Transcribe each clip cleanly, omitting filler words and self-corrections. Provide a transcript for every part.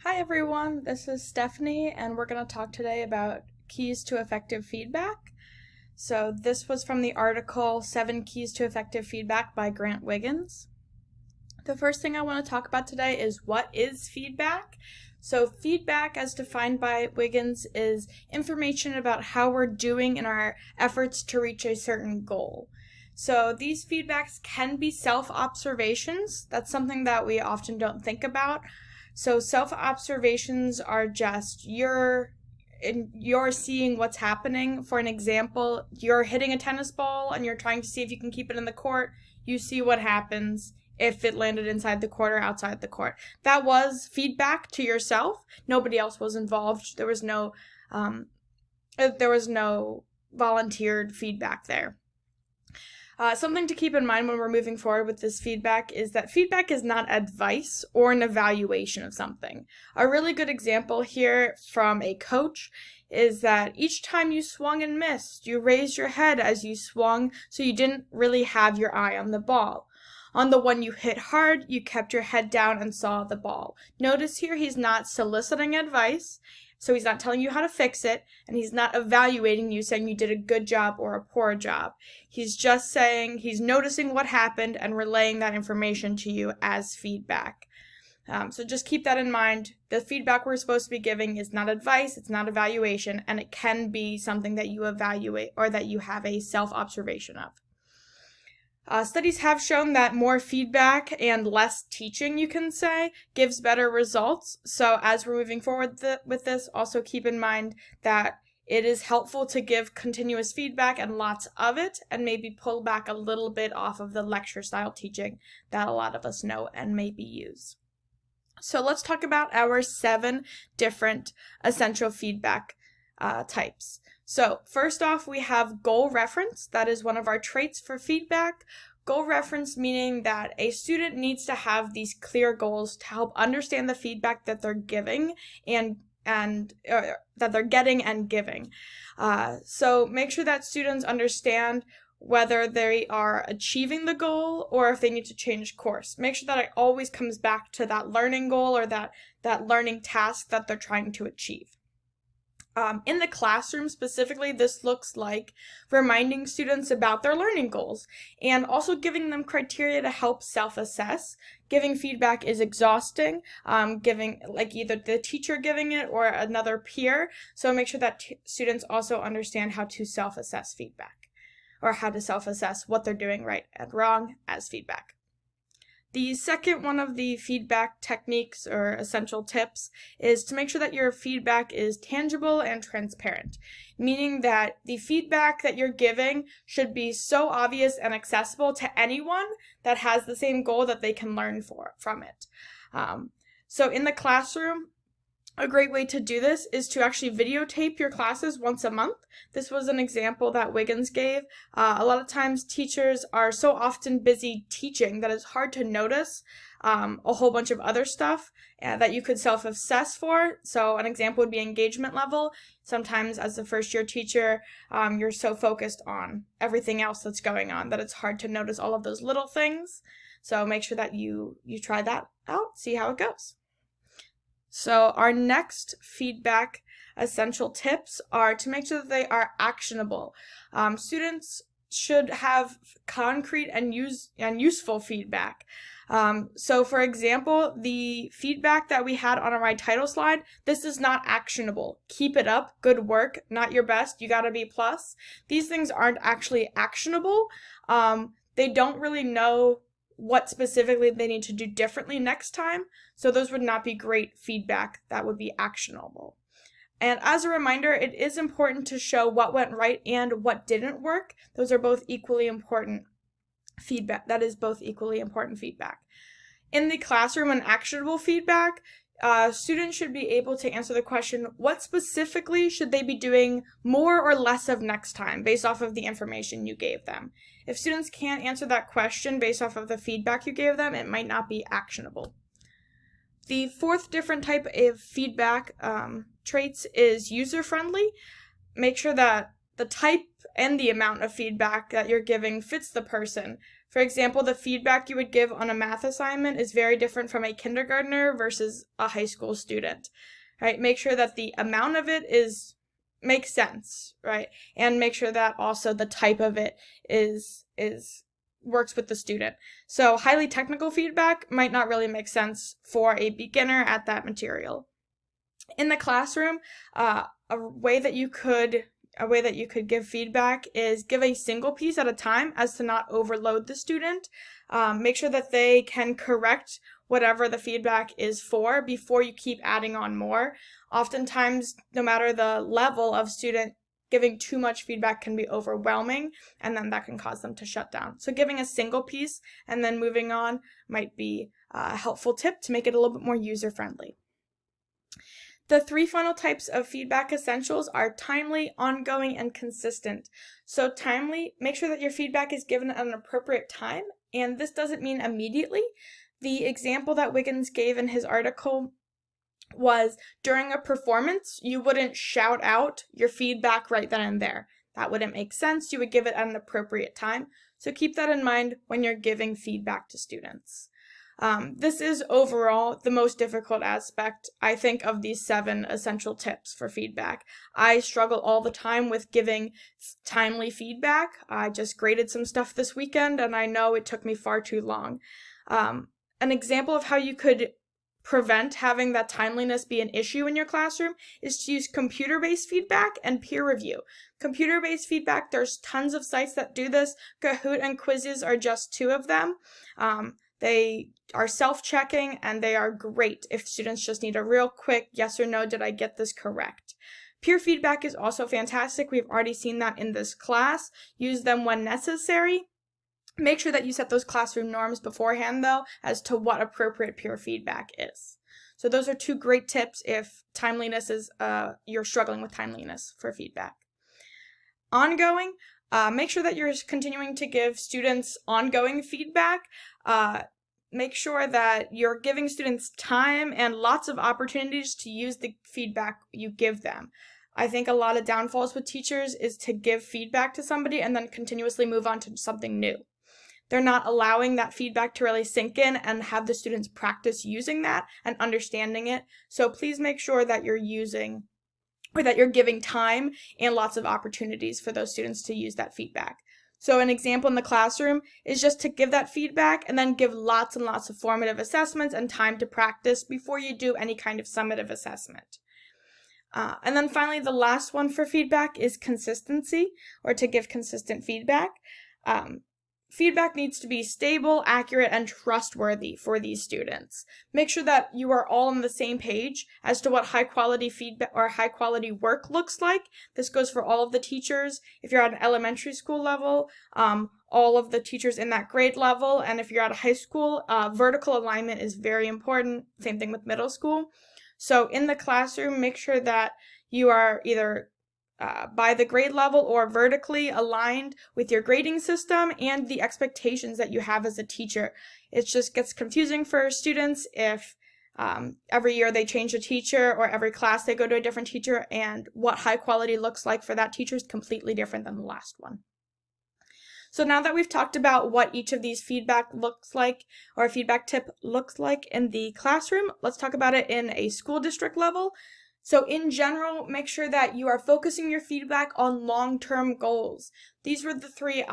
Hi everyone, this is Stephanie, and we're going to talk today about keys to effective feedback. So, this was from the article 7 Keys to Effective Feedback by Grant Wiggins. The first thing I want to talk about today is what is feedback? So, feedback, as defined by Wiggins, is information about how we're doing in our efforts to reach a certain goal. So, these feedbacks can be self-observations. That's something that we often don't think about. So, self-observations are just you're seeing what's happening. For an example, you're hitting a tennis ball and you're trying to see if you can keep it in the court. You see what happens if it landed inside the court or outside the court. That was feedback to yourself. Nobody else was involved. There was no volunteered feedback there. Something to keep in mind when we're moving forward with this feedback is that feedback is not advice or an evaluation of something. A really good example here from a coach is that each time you swung and missed, you raised your head as you swung, so you didn't really have your eye on the ball. On the one you hit hard, you kept your head down and saw the ball. Notice here he's not soliciting advice, so he's not telling you how to fix it, and he's not evaluating you, saying you did a good job or a poor job. He's just saying he's noticing what happened and relaying that information to you as feedback. So just keep that in mind. The feedback we're supposed to be giving is not advice, it's not evaluation, and it can be something that you evaluate or that you have a self-observation of. Studies have shown that more feedback and less teaching, you can say, gives better results. So as we're moving forward with this, also keep in mind that it is helpful to give continuous feedback and lots of it, and maybe pull back a little bit off of the lecture style teaching that a lot of us know and maybe use. So let's talk about our 7 different essential feedback types. So first off, we have goal reference. That is one of our traits for feedback. Goal reference meaning that a student needs to have these clear goals to help understand the feedback that they're giving and that they're getting and giving. So make sure that students understand whether they are achieving the goal or if they need to change course. Make sure that it always comes back to that learning goal or that learning task that they're trying to achieve. In the classroom specifically, this looks like reminding students about their learning goals and also giving them criteria to help self-assess. Giving feedback is exhausting, giving like either the teacher giving it or another peer. So make sure that students also understand how to self-assess feedback or how to self-assess what they're doing right and wrong as feedback. The second one of the feedback techniques or essential tips is to make sure that your feedback is tangible and transparent, meaning that the feedback that you're giving should be so obvious and accessible to anyone that has the same goal that they can learn from it. So in the classroom, a great way to do this is to actually videotape your classes once a month. This was an example that Wiggins gave. A lot of times teachers are so often busy teaching that it's hard to notice a whole bunch of other stuff that you could self-assess for. So an example would be engagement level. Sometimes as a first-year teacher, you're so focused on everything else that's going on that it's hard to notice all of those little things. So make sure that you try that out, see how it goes. So our next feedback essential tips are to make sure that they are actionable. Students should have concrete and useful feedback. So for example, the feedback that we had on my title slide, this is not actionable. Keep it up, good work, not your best, you got a B+. These things aren't actually actionable. They don't really know what specifically they need to do differently next time. So those would not be great feedback that would be actionable. And as a reminder, it is important to show what went right and what didn't work. Those are both equally important feedback. That is both equally important feedback. In the classroom and actionable feedback, students should be able to answer the question, what specifically should they be doing more or less of next time based off of the information you gave them? If students can't answer that question based off of the feedback you gave them, it might not be actionable. The fourth different type of feedback traits is user-friendly. Make sure that the type and the amount of feedback that you're giving fits the person. For example, the feedback you would give on a math assignment is very different from a kindergartner versus a high school student, right? Make sure that the amount of it makes sense, right? And make sure that also the type of it is works with the student. So highly technical feedback might not really make sense for a beginner at that material. In the classroom, a way that you could give feedback is give a single piece at a time as to not overload the student. Make sure that they can correct whatever the feedback is for before you keep adding on more. Oftentimes, no matter the level of student, giving too much feedback can be overwhelming, and then that can cause them to shut down. So giving a single piece and then moving on might be a helpful tip to make it a little bit more user-friendly. The 3 final types of feedback essentials are timely, ongoing, and consistent. So timely, make sure that your feedback is given at an appropriate time, and this doesn't mean immediately. The example that Wiggins gave in his article was during a performance, you wouldn't shout out your feedback right then and there. That wouldn't make sense. You would give it at an appropriate time. So keep that in mind when you're giving feedback to students. This is overall the most difficult aspect, I think, of these 7 essential tips for feedback. I struggle all the time with giving timely feedback. I just graded some stuff this weekend, and I know it took me far too long. An example of how you could prevent having that timeliness be an issue in your classroom is to use computer-based feedback and peer review. Computer-based feedback, there's tons of sites that do this. Kahoot and Quizzes are just 2 of them. They are self-checking, and they are great if students just need a real quick yes or no, did I get this correct? Peer feedback is also fantastic. We've already seen that in this class. Use them when necessary. Make sure that you set those classroom norms beforehand, though, as to what appropriate peer feedback is. So those are 2 great tips if timeliness is, you're struggling with timeliness for feedback. Ongoing, make sure that you're continuing to give students ongoing feedback. Make sure that you're giving students time and lots of opportunities to use the feedback you give them. I think a lot of downfalls with teachers is to give feedback to somebody and then continuously move on to something new. They're not allowing that feedback to really sink in and have the students practice using that and understanding it. So please make sure that you're giving time and lots of opportunities for those students to use that feedback. So an example in the classroom is just to give that feedback and then give lots and lots of formative assessments and time to practice before you do any kind of summative assessment. And then finally, the last one for feedback is consistency, or to give consistent feedback. Feedback needs to be stable, accurate, and trustworthy for these students. Make sure that you are all on the same page as to what high-quality feedback or high-quality work looks like. This goes for all of the teachers. If you're at an elementary school level, all of the teachers in that grade level, and if you're at a high school, vertical alignment is very important. Same thing with middle school. So in the classroom, make sure that you are either by the grade level or vertically aligned with your grading system and the expectations that you have as a teacher. It just gets confusing for students if every year they change a teacher or every class they go to a different teacher, and what high quality looks like for that teacher is completely different than the last one. So now that we've talked about what each of these feedback looks like, or a feedback tip looks like in the classroom, let's talk about it in a school district level. So in general, make sure that you are focusing your feedback on long-term goals. These were the 3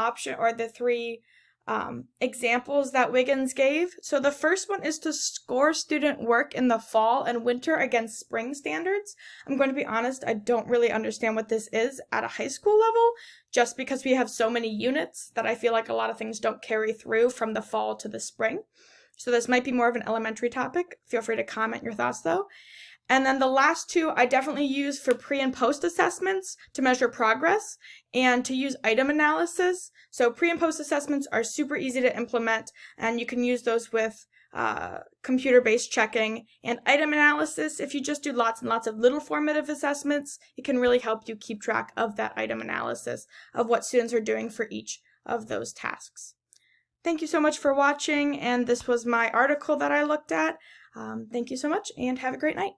examples that Wiggins gave. So the first one is to score student work in the fall and winter against spring standards. I'm going to be honest, I don't really understand what this is at a high school level, just because we have so many units that I feel like a lot of things don't carry through from the fall to the spring. So this might be more of an elementary topic. Feel free to comment your thoughts though. And then the last 2 I definitely use for pre and post assessments to measure progress and to use item analysis. So pre and post assessments are super easy to implement, and you can use those with computer-based checking. And item analysis, if you just do lots and lots of little formative assessments, it can really help you keep track of that item analysis of what students are doing for each of those tasks. Thank you so much for watching, and this was my article that I looked at. Thank you so much, and have a great night.